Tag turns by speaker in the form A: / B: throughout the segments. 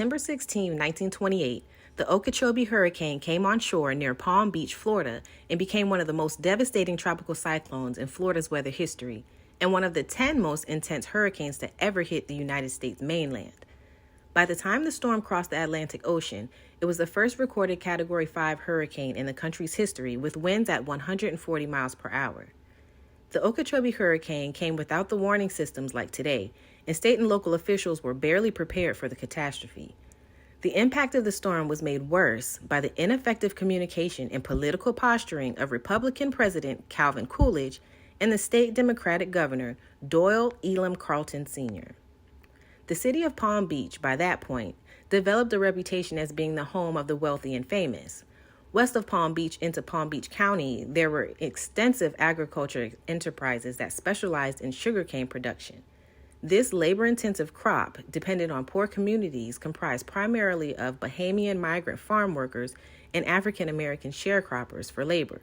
A: September 16, 1928, the Okeechobee hurricane came on shore near Palm Beach, Florida, and became one of the most devastating tropical cyclones in Florida's weather history, and one of the 10 most intense hurricanes to ever hit the United States mainland. By the time the storm crossed the Atlantic Ocean, it was the first recorded Category 5 hurricane in the country's history, with winds at 140 miles per hour. The Okeechobee hurricane came without the warning systems like today, and state and local officials were barely prepared for the catastrophe. The impact of the storm was made worse by the ineffective communication and political posturing of Republican President Calvin Coolidge and the state Democratic Governor Doyle Elam Carlton Sr. The city of Palm Beach, by that point, developed a reputation as being the home of the wealthy and famous. West of Palm Beach into Palm Beach County, there were extensive agriculture enterprises that specialized in sugarcane production. This labor-intensive crop, dependent on poor communities, comprised primarily of Bahamian migrant farm workers and African-American sharecroppers for labor.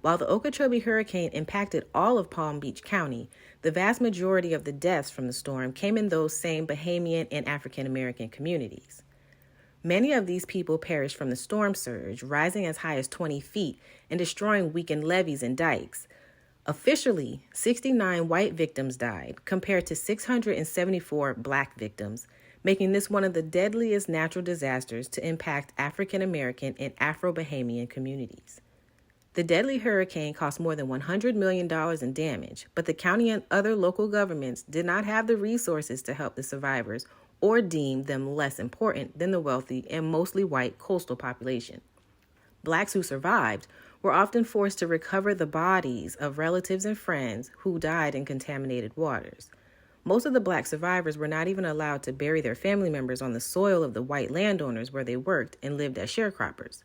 A: While the Okeechobee hurricane impacted all of Palm Beach County, the vast majority of the deaths from the storm came in those same Bahamian and African-American communities. Many of these people perished from the storm surge, rising as high as 20 feet and destroying weakened levees and dikes. Officially, 69 white victims died, compared to 674 black victims, making this one of the deadliest natural disasters to impact African American and Afro-Bahamian communities. The deadly hurricane cost more than $100 million in damage, but the county and other local governments did not have the resources to help the survivors or deem them less important than the wealthy and mostly white coastal population. Blacks who survived were often forced to recover the bodies of relatives and friends who died in contaminated waters. Most of the black survivors were not even allowed to bury their family members on the soil of the white landowners where they worked and lived as sharecroppers.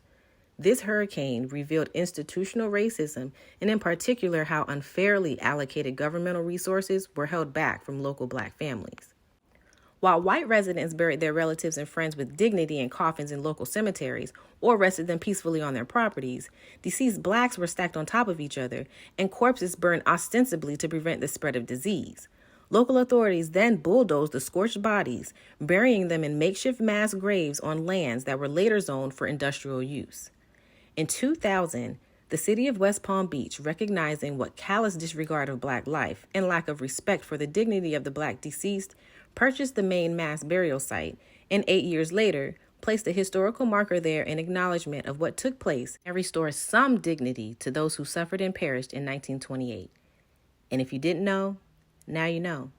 A: This hurricane revealed institutional racism, and in particular how unfairly allocated governmental resources were held back from local black families. While white residents buried their relatives and friends with dignity in coffins in local cemeteries or rested them peacefully on their properties, deceased blacks were stacked on top of each other and corpses burned ostensibly to prevent the spread of disease. Local authorities then bulldozed the scorched bodies, burying them in makeshift mass graves on lands that were later zoned for industrial use. In 2000, the city of West Palm Beach, recognizing what callous disregard of black life and lack of respect for the dignity of the black deceased, purchased the main mass burial site, and 8 years later, placed a historical marker there in acknowledgement of what took place and restored some dignity to those who suffered and perished in 1928. And if you didn't know, now you know.